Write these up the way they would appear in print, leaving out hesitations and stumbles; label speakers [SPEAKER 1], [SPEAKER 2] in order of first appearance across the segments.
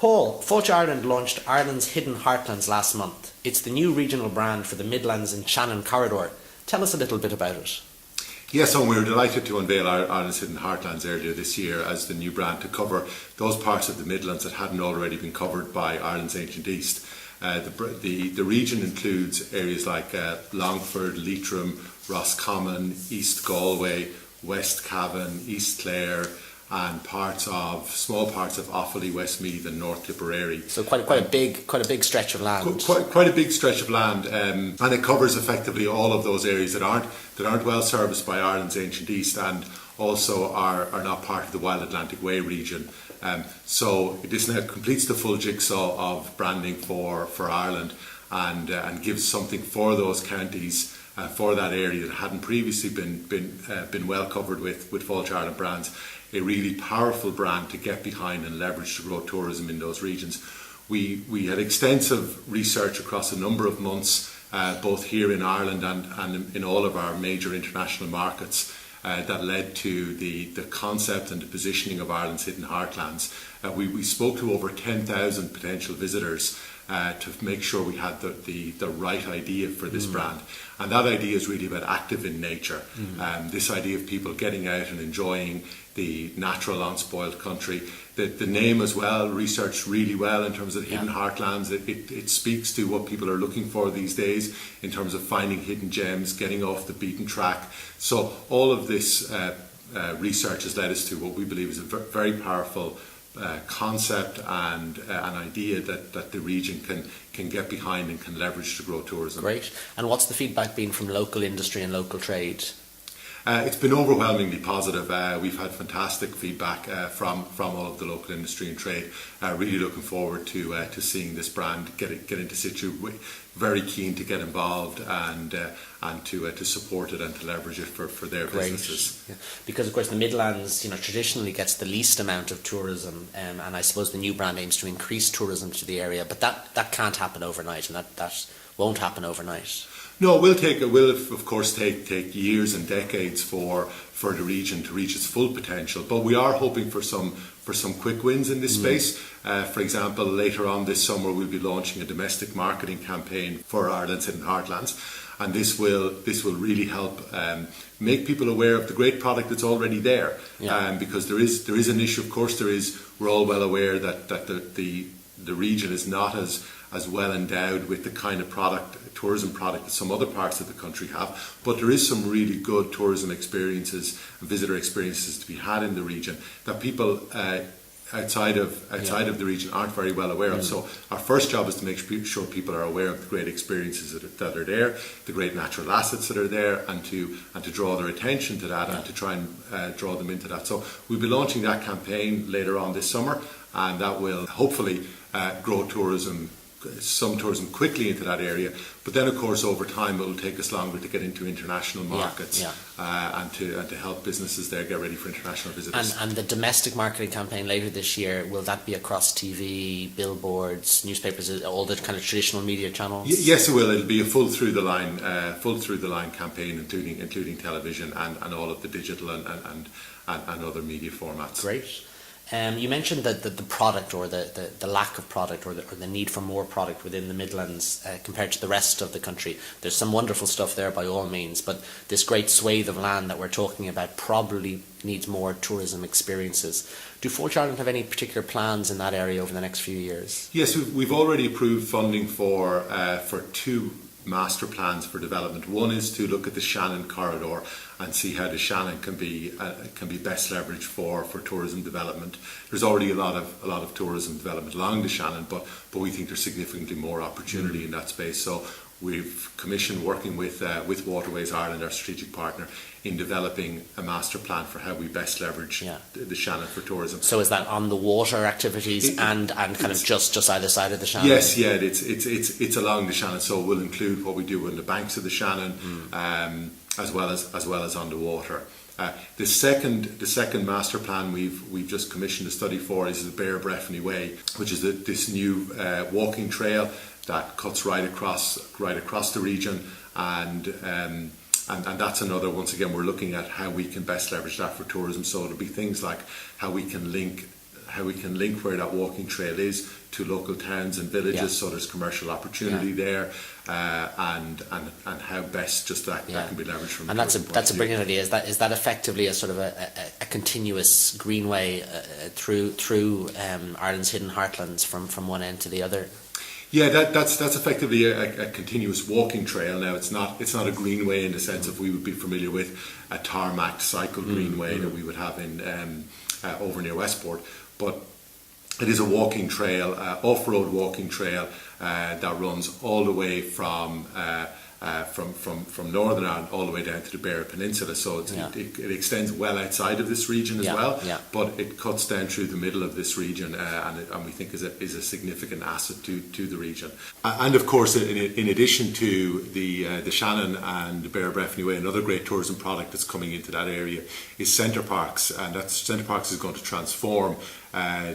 [SPEAKER 1] Paul, Fáilte Ireland launched Ireland's Hidden Heartlands last month. It's the new regional brand for the Midlands and Shannon corridor. Tell us a little bit about it.
[SPEAKER 2] Yes, so we were delighted to unveil Ireland's Hidden Heartlands earlier this year as the new brand to cover those parts of the Midlands that hadn't already been covered by Ireland's ancient East. The region includes areas like Longford, Leitrim, Roscommon, East Galway, West Cavan, East Clare, and small parts of Offaly, Westmeath, and North Tipperary.
[SPEAKER 1] So quite a big stretch of land.
[SPEAKER 2] Quite a big stretch of land, and it covers effectively all of those areas that aren't well serviced by Ireland's ancient East, and also are not part of the Wild Atlantic Way region. So this now completes the full jigsaw of branding for Ireland, and gives something for those counties, for that area that hadn't previously been well covered with Fáilte Ireland brands. A really powerful brand to get behind and leverage to grow tourism in those regions. We had extensive research across a number of months, both here in Ireland and in all of our major international markets, that led to the concept and the positioning of Ireland's Hidden Heartlands. We spoke to over 10,000 potential visitors to make sure we had the right idea for this brand. And that idea is really about active in nature. This idea of people getting out and enjoying the natural unspoiled country. The name as well, researched really well in terms of Hidden Heartlands. It speaks to what people are looking for these days in terms of finding hidden gems, getting off the beaten track. So all of this research has led us to what we believe is a very powerful concept and an idea that the region can get behind and can leverage to grow tourism.
[SPEAKER 1] Great. And what's the feedback been from local industry and local trade?
[SPEAKER 2] It's been overwhelmingly positive. We've had fantastic feedback from all of the local industry and trade. Really looking forward to seeing this brand get into situ. Very keen to get involved and to support it and to leverage it for their businesses.
[SPEAKER 1] Yeah. Because of course the Midlands, traditionally gets the least amount of tourism, and I suppose the new brand aims to increase tourism to the area. But that can't happen overnight, and that won't happen overnight.
[SPEAKER 2] No, it will of course take years and decades for the region to reach its full potential. But we are hoping for some quick wins in this space. For example, later on this summer we'll be launching a domestic marketing campaign for Ireland's Hidden Heartlands, and this will really help make people aware of the great product that's already there. Because there is an issue. Of course, we're all well aware that the region is not as well endowed with the kind of tourism product that some other parts of the country have, but there is some really good tourism experiences and visitor experiences to be had in the region that people outside of the region aren't very well aware of. So our first job is to make sure people are aware of the great experiences that are there, the great natural assets that are there, and to draw their attention to that and to try and draw them into that. So we'll be launching that campaign later on this summer, and that will hopefully grow some tourism quickly into that area. But then of course over time it will take us longer to get into international markets and to help businesses there get ready for international visitors.
[SPEAKER 1] And the domestic marketing campaign later this year, will that be across TV, billboards, newspapers, all the kind of traditional media channels?
[SPEAKER 2] Yes, it will. It'll be a full through the line campaign, including television and all of the digital and other media formats.
[SPEAKER 1] Great. You mentioned that the product, or the lack of product, or the need for more product within the Midlands compared to the rest of the country. There's some wonderful stuff there by all means, but this great swathe of land that we're talking about probably needs more tourism experiences. Do Fáilte Ireland have any particular plans in that area over the next few years?
[SPEAKER 2] Yes, we've already approved funding for two master plans for development. One is to look at the Shannon corridor and see how the Shannon can be best leveraged for tourism development. There's already a lot of tourism development along the Shannon, but we think there's significantly more opportunity in that space. So we've commissioned, working with Waterways Ireland, our strategic partner, in developing a master plan for how we best leverage the Shannon for tourism.
[SPEAKER 1] So is that on the water activities and kind of just either side of the Shannon?
[SPEAKER 2] Yes, it's along the Shannon. So we'll include what we do on the banks of the Shannon, as well as on the water. The second master plan we've just commissioned a study for is the Bear Breffni Way, which is this new walking trail that cuts right across the region, and that's another. Once again, we're looking at how we can best leverage that for tourism. So it'll be things like how we can link how we can link where that walking trail is to local towns and villages, so there's commercial opportunity there, and how best just that can be leveraged from.
[SPEAKER 1] And that's a brilliant idea. Is that effectively a sort of a continuous greenway through Ireland's hidden heartlands from one end to the other?
[SPEAKER 2] Yeah, that's effectively a continuous walking trail. Now it's not a greenway in the sense of we would be familiar with a tarmac cycle greenway that we would have in over near Westport, but it is a walking trail, off-road walking trail that runs all the way from Northern Ireland all the way down to the Beara Peninsula. So it extends well outside of this region as well, but it cuts down through the middle of this region, and we think is a significant asset to the region. And of course, in addition to the Shannon and the Beara Breffni Way, another great tourism product that's coming into that area is Centre Parks, and that Centre Parks is going to transform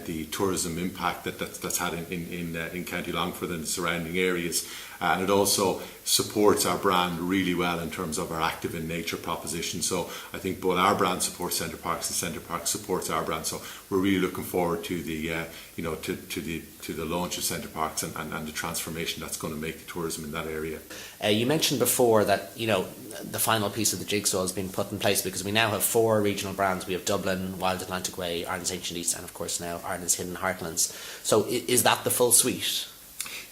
[SPEAKER 2] the tourism impact that's had in County Longford and the surrounding areas, and it also supports our brand really well in terms of our active in nature proposition. So I think both our brand supports Centre Parks and Centre Parks supports our brand. So we're really looking forward to the to the launch of Centre Parks and the transformation that's going to make the tourism in that area.
[SPEAKER 1] You mentioned before that the final piece of the jigsaw has been put in place, because we now have 4 regional brands. We have Dublin, Wild Atlantic Way, Ireland's Ancient East, and of course now Ireland's Hidden Heartlands. So is that the full suite?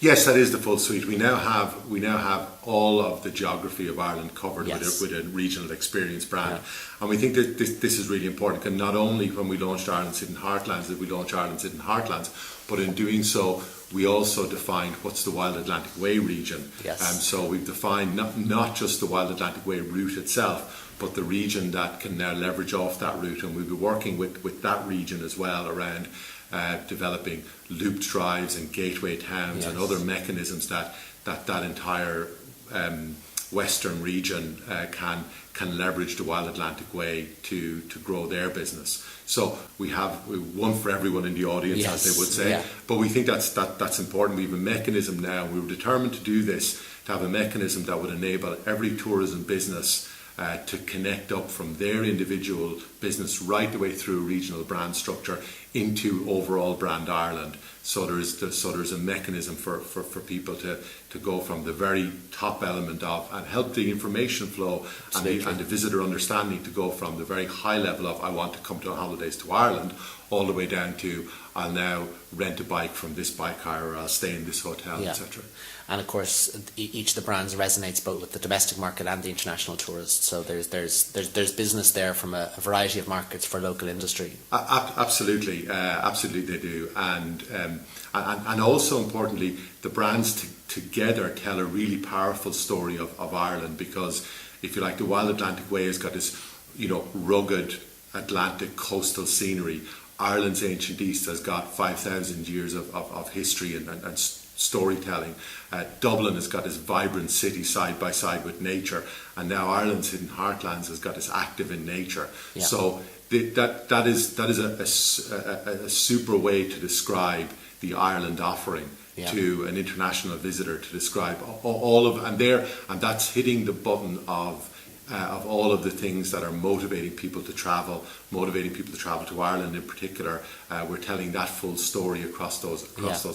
[SPEAKER 2] Yes, that is the full suite. We now have all of the geography of Ireland covered with a regional experience brand, and we think that this is really important. And not only when we launched Ireland's Hidden Heartlands did we launch Ireland's Hidden Heartlands, but in doing so, we also defined what's the Wild Atlantic Way region.
[SPEAKER 1] Yes.
[SPEAKER 2] So we've defined not just the Wild Atlantic Way route itself, but the region that can now leverage off that route, and we'll be working with that region as well around developing looped drives and gateway towns and other mechanisms that entire western region can leverage the Wild Atlantic Way to grow their business. So we have one for everyone in the audience, as they would say. But we think that's important. We have a mechanism now. We were determined to do this, to have a mechanism that would enable every tourism business to connect up from their individual business right the way through regional brand structure into overall brand Ireland. So there's a mechanism for people to go from the very top element of, and help the information flow and the visitor understanding to go from the very high level of I want to come to holidays to Ireland, all the way down to I'll now rent a bike from this bike hire, or I'll stay in this hotel, etc.
[SPEAKER 1] And of course, each of the brands resonates both with the domestic market and the international tourist. So there's business there from a variety of markets for local industry.
[SPEAKER 2] Absolutely, absolutely they do, and also importantly, the brands together tell a really powerful story of Ireland, because if you like, the Wild Atlantic Way has got this rugged Atlantic coastal scenery. Ireland's Ancient East has got 5,000 years of history and storytelling. Dublin has got this vibrant city side by side with nature, and now Ireland's Hidden Heartlands has got this active in nature. So that is a super way to describe the Ireland offering to an international visitor, to describe all of, and that's hitting the button of all of the things that are motivating people to travel to Ireland in particular. We're telling that full story across those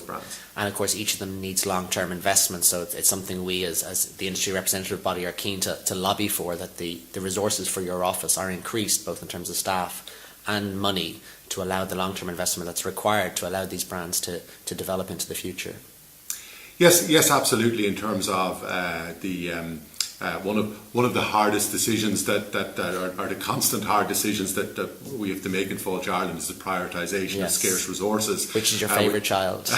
[SPEAKER 2] brands. And
[SPEAKER 1] of course, each of them needs long-term investment, so it's something we as the industry representative body are keen to lobby for, that the resources for your office are increased, both in terms of staff and money, to allow the long-term investment that's required to allow these brands to develop into the future.
[SPEAKER 2] Yes, absolutely. In terms of one of the hardest decisions that are the constant hard decisions that we have to make in Fáilte Ireland is the prioritisation of scarce resources.
[SPEAKER 1] Which is your favourite child?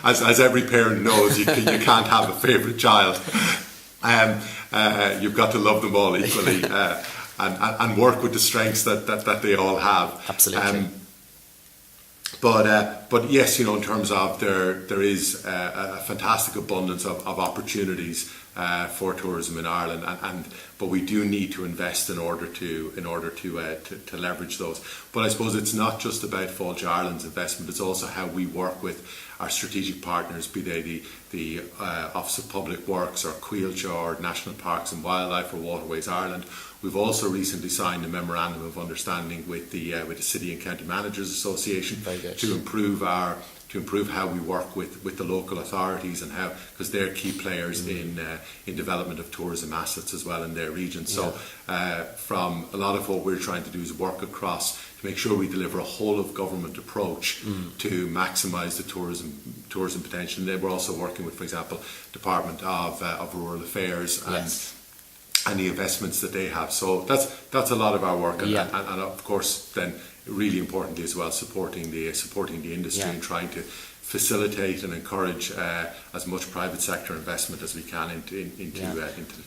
[SPEAKER 2] As every parent knows, you can't have a favourite child. You've got to love them all equally, and work with the strengths that they all have.
[SPEAKER 1] Absolutely.
[SPEAKER 2] But yes, in terms of there is a fantastic abundance of opportunities for tourism in Ireland, but we do need to invest in order to leverage those. But I suppose it's not just about Fáilte Ireland's investment; it's also how we work with our strategic partners, be they the Office of Public Works or Cuilcha or National Parks and Wildlife or Waterways Ireland. We've also recently signed a memorandum of understanding with the City and County Managers Association to improve how we work with the local authorities, and how, because they're key players in development of tourism assets as well in their region. So from a lot of what we're trying to do is work across to make sure we deliver a whole of government approach to maximise the tourism potential. And we're also working with, for example, Department of Rural Affairs and the investments that they have. So that's a lot of our work, and of course then really importantly as well supporting the industry and trying to facilitate and encourage as much private sector investment as we can into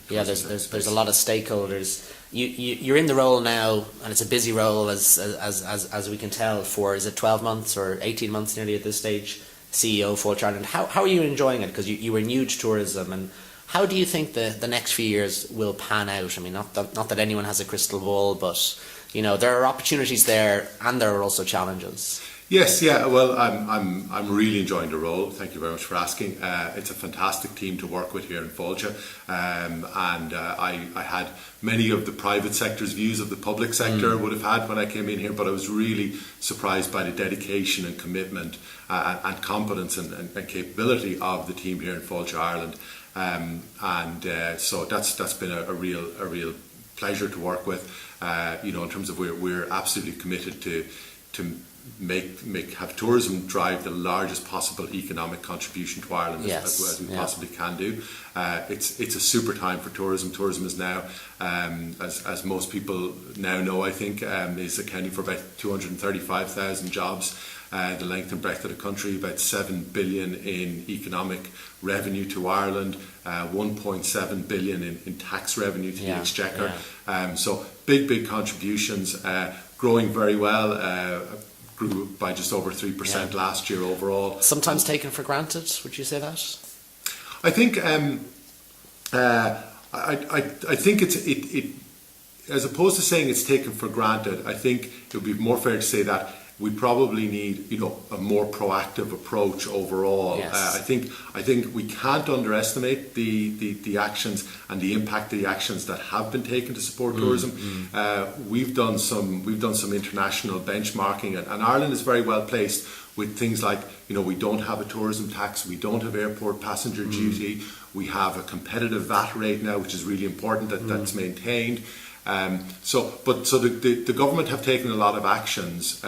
[SPEAKER 1] there's a lot of stakeholders. You're in the role now, and it's a busy role as we can tell, for, is it 12 months or 18 months nearly at this stage, CEO of Fáilte Ireland. How are you enjoying it? Because you were new to tourism, and how do you think the next few years will pan out? I mean, not that anyone has a crystal ball, but there are opportunities there, and there are also challenges.
[SPEAKER 2] Yes, yeah. Well, I'm really enjoying the role. Thank you very much for asking. It's a fantastic team to work with here in Fáilte, and I had many of the private sector's views of the public sector would have had when I came in here, but I was really surprised by the dedication and commitment and competence and capability of the team here in Fáilte Ireland, so that's been a real pleasure to work with. In terms of we're absolutely committed to have tourism drive the largest possible economic contribution to Ireland as we possibly can do. It's a super time for tourism. Tourism is now, as most people now know, I think, is accounting for about 235,000 jobs, the length and breadth of the country, about 7 billion in economic revenue to Ireland, 1.7 billion in tax revenue to the Exchequer. So big contributions, growing very well. Grew by just over 3% last year overall. Sometimes
[SPEAKER 1] taken for granted, would you say that?
[SPEAKER 2] I think I think it as opposed to saying it's taken for granted, I think it would be more fair to say that we probably need a more proactive approach overall. I think we can't underestimate the actions and the impact of the actions that have been taken to support tourism. We've done some international benchmarking, and Ireland is very well placed with things like we don't have a tourism tax, we don't have airport passenger duty, we have a competitive VAT rate now, which is really important that's maintained. So the government have taken a lot of actions,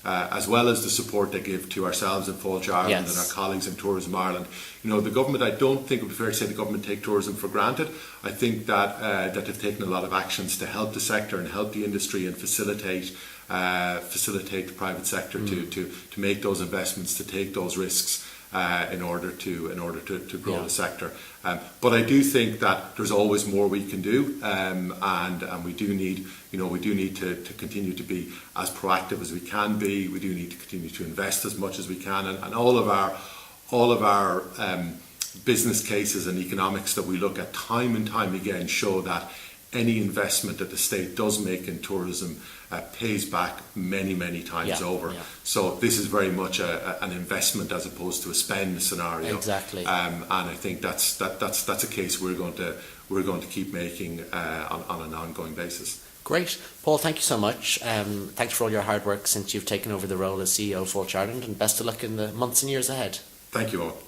[SPEAKER 2] as well as the support they give to ourselves in Fáilte Ireland and our colleagues in Tourism Ireland. The government, I don't think it would be fair to say the government take tourism for granted. I think that they've taken a lot of actions to help the sector and help the industry and facilitate the private sector to make those investments, to take those risks. In order to grow the sector, but I do think that there's always more we can do, and we do need to continue to be as proactive as we can be. We do need to continue to invest as much as we can, and all of our business cases and economics that we look at time and time again show that any investment that the state does make in tourism pays back many times over. So this is very much an investment as opposed to a spend scenario.
[SPEAKER 1] Exactly.
[SPEAKER 2] And I think that's a case we're going to keep making on an ongoing basis.
[SPEAKER 1] Great. Paul, thank you so much. Thanks for all your hard work since you've taken over the role as CEO of Fáilte Ireland, and best of luck in the months and years ahead.
[SPEAKER 2] Thank you all.